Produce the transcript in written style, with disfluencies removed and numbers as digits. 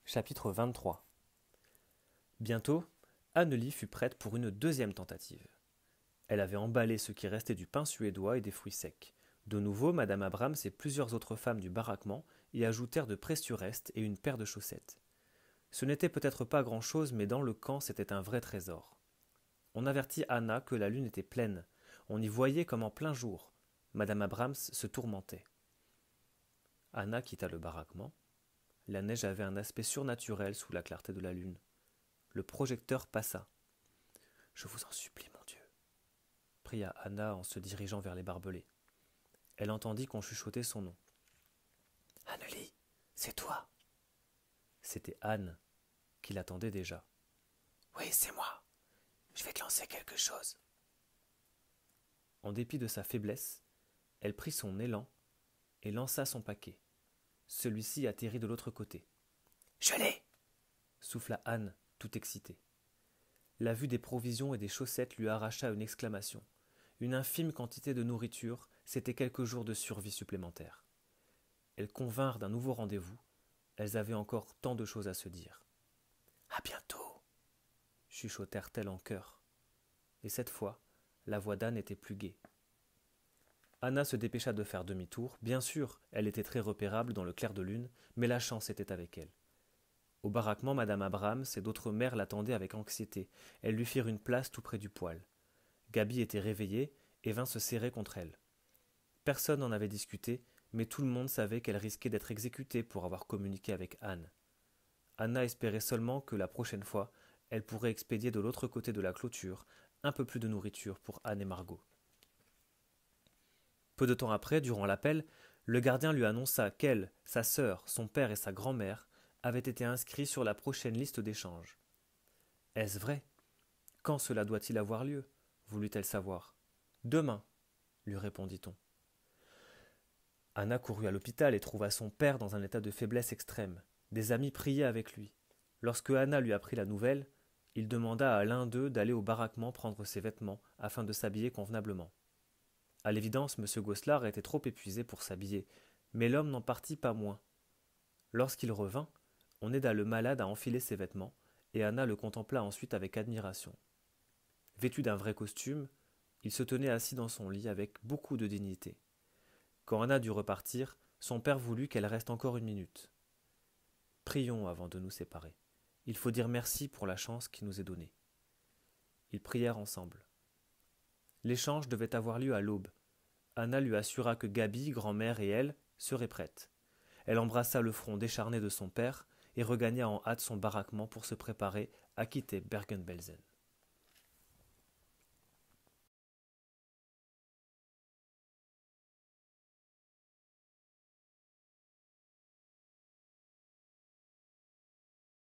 Chapitre 23. Bientôt, Annelie fut prête pour une deuxième tentative. Elle avait emballé ce qui restait du pain suédois et des fruits secs. De nouveau, madame Abrams et plusieurs autres femmes du baraquement y ajoutèrent de précieux restes et une paire de chaussettes. Ce n'était peut-être pas grand-chose, mais dans le camp c'était un vrai trésor. On avertit Anna que la lune était pleine. On y voyait comme en plein jour. Madame Abrams se tourmentait. Anna quitta le baraquement. La neige avait un aspect surnaturel sous la clarté de la lune. Le projecteur passa. « Je vous en supplie, mon Dieu !» pria Anna en se dirigeant vers les barbelés. Elle entendit qu'on chuchotait son nom. « Annelie, c'est toi !» C'était Anne, qui l'attendait déjà. « Oui, c'est moi. Je vais te lancer quelque chose. » En dépit de sa faiblesse, elle prit son élan et lança son paquet. Celui-ci atterrit de l'autre côté. « Je l'ai !» souffla Anne, tout excitée. La vue des provisions et des chaussettes lui arracha une exclamation. Une infime quantité de nourriture, c'était quelques jours de survie supplémentaires. Elles convinrent d'un nouveau rendez-vous. Elles avaient encore tant de choses à se dire. « À bientôt !» chuchotèrent-elles en chœur. Et cette fois, la voix d'Anne était plus gaie. Anna se dépêcha de faire demi-tour. Bien sûr, elle était très repérable dans le clair de lune, mais la chance était avec elle. Au baraquement, madame Abrams et d'autres mères l'attendaient avec anxiété. Elles lui firent une place tout près du poêle. Gaby était réveillée et vint se serrer contre elle. Personne n'en avait discuté, mais tout le monde savait qu'elle risquait d'être exécutée pour avoir communiqué avec Anne. Anna espérait seulement que la prochaine fois, elle pourrait expédier de l'autre côté de la clôture un peu plus de nourriture pour Anne et Margot. Peu de temps après, durant l'appel, le gardien lui annonça qu'elle, sa sœur, son père et sa grand-mère avaient été inscrits sur la prochaine liste d'échange. « Est-ce vrai ? Quand cela doit-il avoir lieu ?» voulut-elle savoir. « Demain, » lui répondit-on. Anna courut à l'hôpital et trouva son père dans un état de faiblesse extrême. Des amis priaient avec lui. Lorsque Anna lui apprit la nouvelle, il demanda à l'un d'eux d'aller au baraquement prendre ses vêtements afin de s'habiller convenablement. À l'évidence, M. Gosselin était trop épuisé pour s'habiller, mais l'homme n'en partit pas moins. Lorsqu'il revint, on aida le malade à enfiler ses vêtements, et Anna le contempla ensuite avec admiration. Vêtu d'un vrai costume, il se tenait assis dans son lit avec beaucoup de dignité. Quand Anna dut repartir, son père voulut qu'elle reste encore une minute. « Prions avant de nous séparer. Il faut dire merci pour la chance qui nous est donnée. » Ils prièrent ensemble. L'échange devait avoir lieu à l'aube. Anna lui assura que Gaby, grand-mère et elle seraient prêtes. Elle embrassa le front décharné de son père et regagna en hâte son baraquement pour se préparer à quitter Bergen-Belsen.